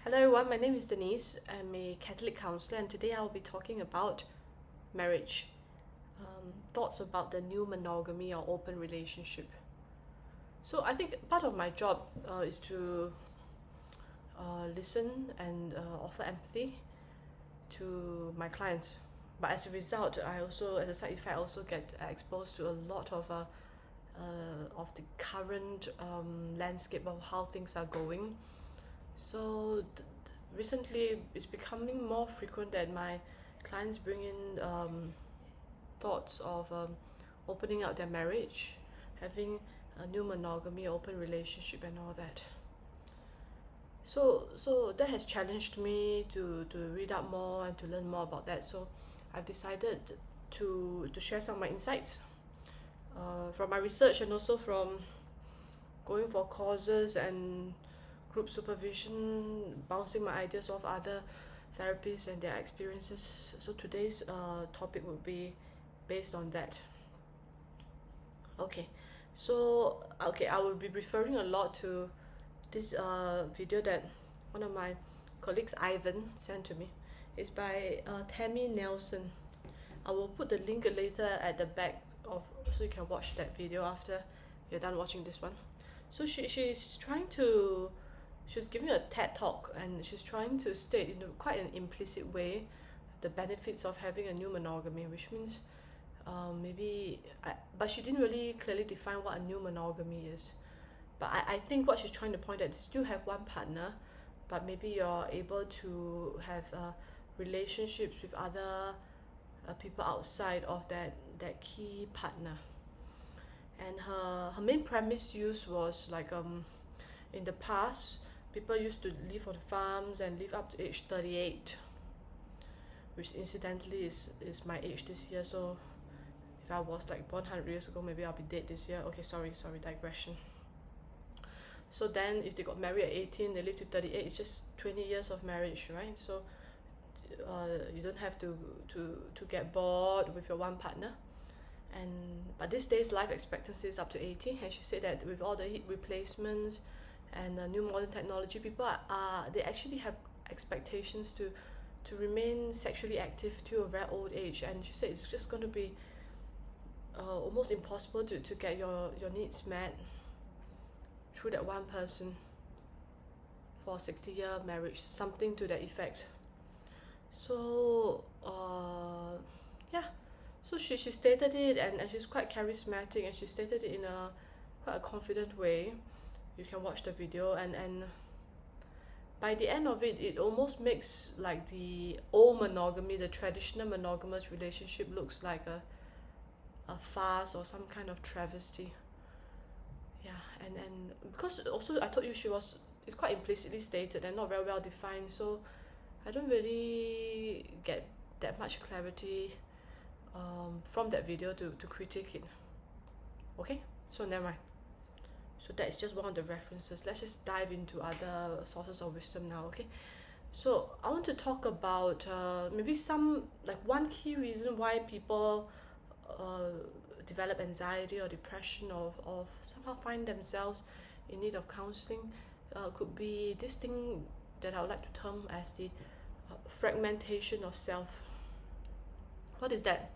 Hello everyone, my name is Denise. I'm a Catholic counselor and today I'll be talking about marriage. Thoughts about the new monogamy or open relationship. So I think part of my job is to listen and offer empathy to my clients. But as a result, I also, as a side effect, I also get exposed to a lot of the current landscape of how things are going. So recently, it's becoming more frequent that my clients bring in thoughts of opening up their marriage, having a new monogamy, open relationship, and all that. So that has challenged me to read up more and to learn more about that. So I've decided to share some of my insights from my research and also from going for courses and group supervision, bouncing my ideas off other therapists and their experiences. So today's topic will be based on that. I will be referring a lot to this video that one of my colleagues, Ivan, sent to me. It's by Tammy Nelson. I will put the link later at the back so you can watch that video after you're done watching this one. So she's giving a TED talk and she's trying to state in quite an implicit way the benefits of having a new monogamy, which means but she didn't really clearly define what a new monogamy is. But I think what she's trying to point at is you have one partner, but maybe you're able to have relationships with other people outside of that key partner. And her main premise use was like in the past, people used to live on farms and live up to age 38, which incidentally is my age this year. So if I was like born 100 years ago, maybe I'll be dead this year. Okay, sorry, digression. So then if they got married at 18, they live to 38, it's just 20 years of marriage, right? So you don't have to get bored with your one partner. But these days life expectancy is up to 80, and she said that with all the hip replacements and new modern technology, people they actually have expectations to remain sexually active till a very old age. And she said it's just going to be almost impossible to get your needs met through that one person for a 60-year marriage, something to that effect. So so she stated it, and she's quite charismatic, and she stated it in quite a confident way. You can watch the video, and by the end of it, it almost makes like the old monogamy, the traditional monogamous relationship, looks like a farce or some kind of travesty. And because also I told you it's quite implicitly stated and not very well defined, so I don't really get that much clarity from that video to critique it. Okay, so never mind. So that is just one of the references. Let's just dive into other sources of wisdom now. Okay, so I want to talk about maybe one key reason why people develop anxiety or depression or somehow find themselves in need of counseling. Could be this thing that I would like to term as the fragmentation of self. What is that?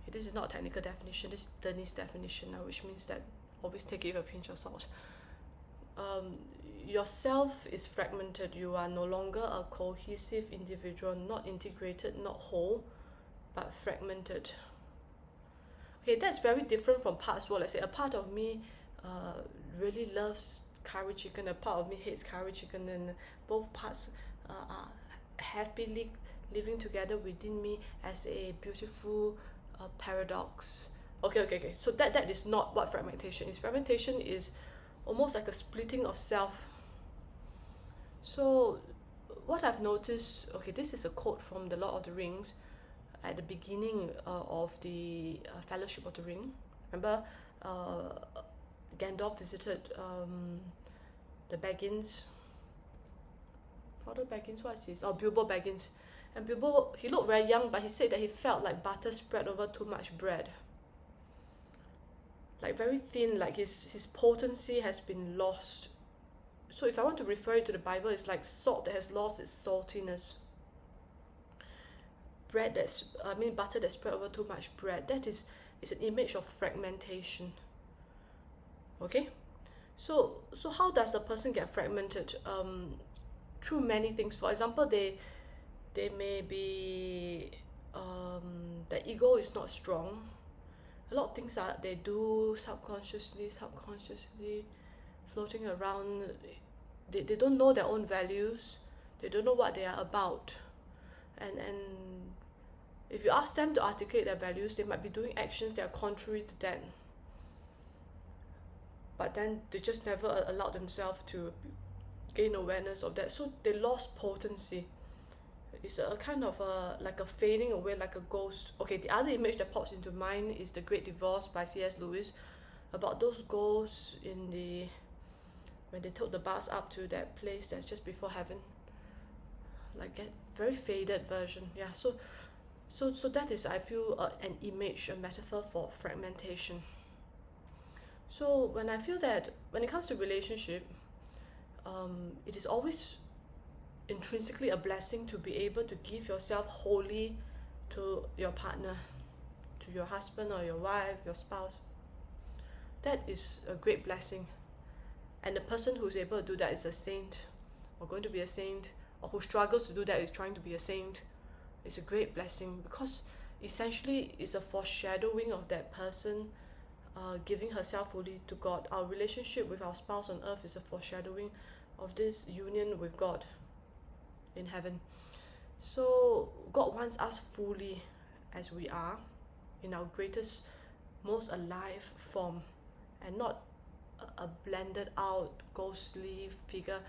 Okay, this is not a technical definition, this is Denise definition now, which means that always take it with a pinch of salt. Your self is fragmented. You are no longer a cohesive individual, not integrated, not whole, but fragmented. Okay, that's very different from parts where, let's say, a part of me really loves curry chicken, a part of me hates curry chicken, and both parts are happily living together within me as a beautiful paradox. Okay. So that is not what fragmentation is. Fragmentation is almost like a splitting of self. So what I've noticed, this is a quote from the Lord of the Rings at the beginning of the Fellowship of the Ring. Remember, Gandalf visited the Baggins. Frodo Baggins, what is this? Bilbo Baggins. And Bilbo, he looked very young, but he said that he felt like butter spread over too much bread. Like very thin, like his potency has been lost So if I want to refer it to the Bible, it's like salt that has lost its saltiness. Butter that's spread over too much bread. That is an image of fragmentation. Okay? So how does a person get fragmented? Through many things. For example, they may be their ego is not strong. A lot of things they do subconsciously, floating around. They don't know their own values. They don't know what they are about. And if you ask them to articulate their values, they might be doing actions that are contrary to that. But then they just never allowed themselves to gain awareness of that. So they lost potency. It's a kind of like a fading away, like a ghost. Okay, the other image that pops into mind is The Great Divorce by C.S. Lewis, about those ghosts when they took the bus up to that place that's just before heaven. Like a very faded version. Yeah, so that is, I feel, an image, a metaphor for fragmentation. So when I feel that when it comes to relationship, it is always intrinsically a blessing to be able to give yourself wholly to your partner, to your husband or your wife, your spouse. That is a great blessing. And the person who's able to do that is a saint, or going to be a saint, or who struggles to do that is trying to be a saint. It's a great blessing, because essentially it's a foreshadowing of that person giving herself fully to God. Our relationship with our spouse on earth is a foreshadowing of this union with God in heaven. So God wants us fully as we are, in our greatest, most alive form, and not a blended out, ghostly figure,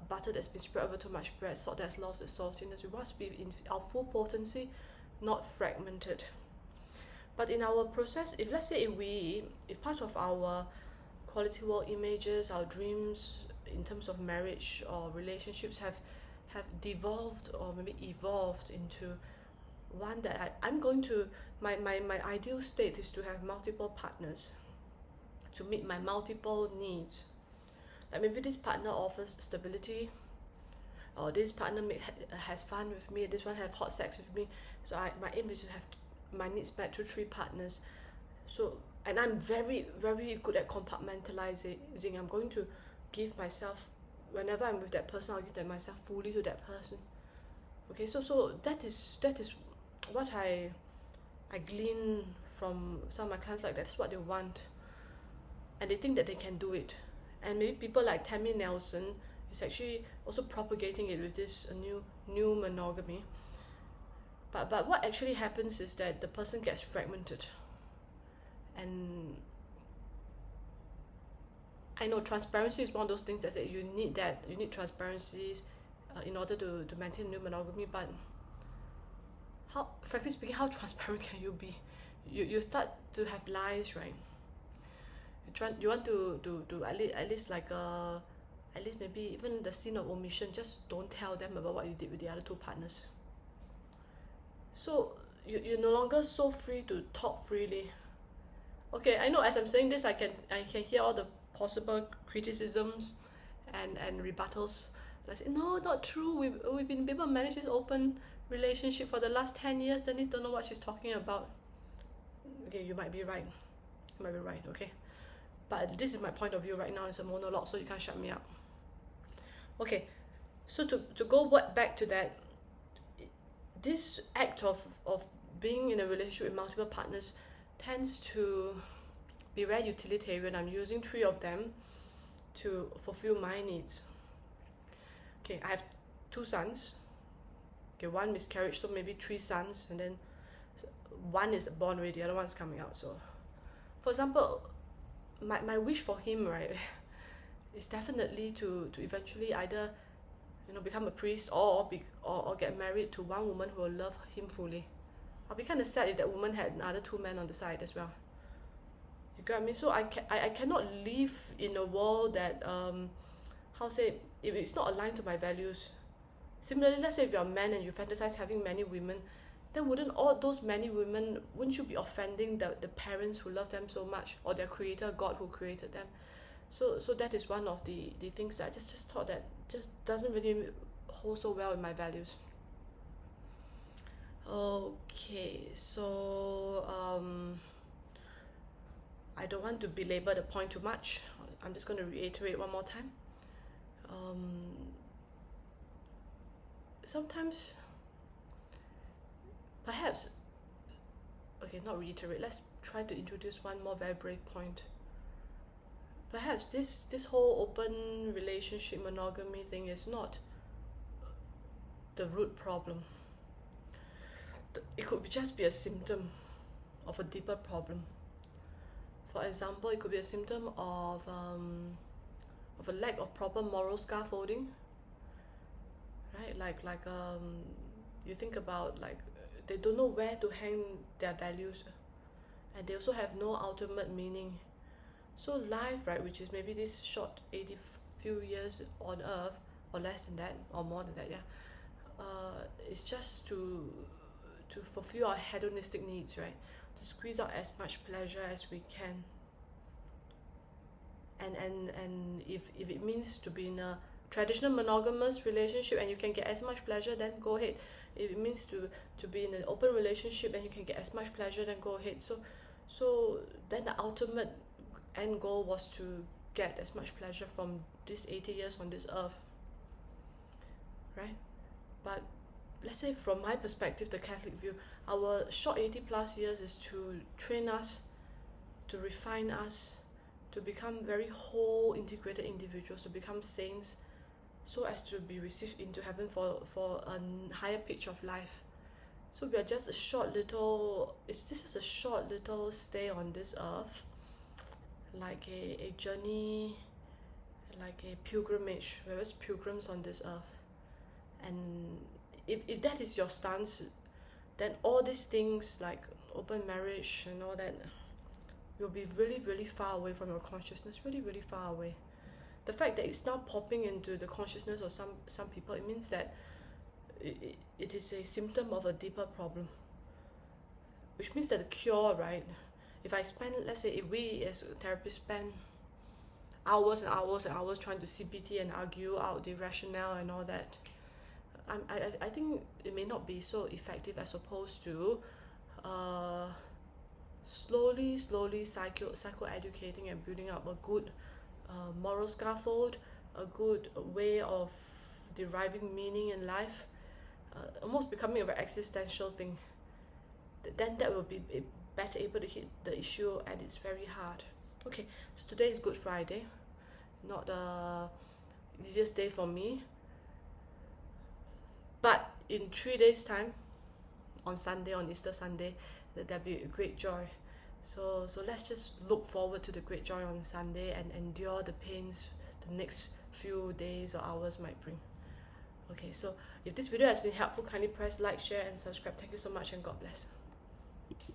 butter that's been spread over too much bread, salt that's lost its saltiness. We must be in our full potency, not fragmented. But in our process, if let's say if part of our quality world images, our dreams in terms of marriage or relationships have devolved or maybe evolved into one that I'm going to, my ideal state is to have multiple partners to meet my multiple needs. Like maybe this partner offers stability, or this partner has fun with me, this one have hot sex with me. So my aim is to have my needs met through 3 partners. So, and I'm very, very good at compartmentalizing. I'm going to give myself, whenever I'm with that person, I'll give myself fully to that person. Okay, so that is what I glean from some of my clients. Like, that's what they want, and they think that they can do it. And maybe people like Tammy Nelson is actually also propagating it with this new monogamy. But what actually happens is that the person gets fragmented. And I know transparency is one of those things that you need transparency in order to maintain new monogamy. But frankly speaking, how transparent can you be? You start to have lies, right? You want to at least maybe even the sin of omission. Just don't tell them about what you did with the other 2 partners. So you're no longer so free to talk freely. Okay, I know as I'm saying this, I can hear all the possible criticisms and rebuttals. Like, say, no, not true. We've been able to manage this open relationship for the last 10 years. Denise don't know what she's talking about. Okay, you might be right. Okay. But this is my point of view right now. It's a monologue, so you can't shut me up. Okay, so to go back to that, this act of being in a relationship with multiple partners tends to be very utilitarian. I'm using 3 of them to fulfill my needs. Okay, I have 2 sons. Okay, 1 miscarriage, so maybe 3 sons, and then 1 is born already, the other one's coming out. So, for example, my wish for him, right, is definitely to eventually either become a priest or get married to one woman who will love him fully. I'll be kind of sad if that woman had another 2 men on the side as well. You get me? So I cannot live in a world that if it's not aligned to my values. Similarly, let's say if you're a man and you fantasize having many women, then wouldn't you be offending the parents who love them so much, or their creator, God, who created them? So that is one of the things that I just thought that just doesn't really hold so well in my values. Okay, so I don't want to belabor the point too much. I'm just going to reiterate one more time. Sometimes, perhaps, okay, not reiterate, let's try to introduce one more very brave point. Perhaps this whole open relationship monogamy thing is not the root problem. It could just be a symptom of a deeper problem. For example, it could be a symptom of a lack of proper moral scaffolding, right? Like you think about, like, they don't know where to hang their values, and they also have no ultimate meaning. So life, right, which is maybe this short 80 few years on earth, or less than that, or more than that, it's just to fulfill our hedonistic needs, right? To squeeze out as much pleasure as we can. And if it means to be in a traditional monogamous relationship and you can get as much pleasure, then go ahead. If it means to be in an open relationship and you can get as much pleasure, then go ahead. So then the ultimate end goal was to get as much pleasure from these 80 years on this earth, right? But let's say from my perspective, the Catholic view, our short 80 plus years is to train us, to refine us, to become very whole, integrated individuals, to become saints, so as to be received into heaven for a higher pitch of life. So we are just this is a short little stay on this earth, like a journey, like a pilgrimage. We're just pilgrims on this earth. And if that is your stance, then all these things like open marriage and all that will be really, really far away from your consciousness, really, really far away. The fact that it's now popping into the consciousness of some people, it means that it is a symptom of a deeper problem. Which means that the cure, right? If I spend, let's say, if we as therapists spend hours and hours and hours trying to CBT and argue out the rationale and all that, I think it may not be so effective as opposed to slowly psycho-educating and building up a good moral scaffold, a good way of deriving meaning in life, almost becoming a very existential thing. Then that will be better able to hit the issue at its very heart. Okay, so today is Good Friday, not the easiest day for me, but in 3 days time, on Sunday, on Easter Sunday, there'll be a great joy. So let's just look forward to the great joy on Sunday and endure the pains the next few days or hours might bring. Okay, so if this video has been helpful, kindly press like, share and subscribe. Thank you so much and God bless.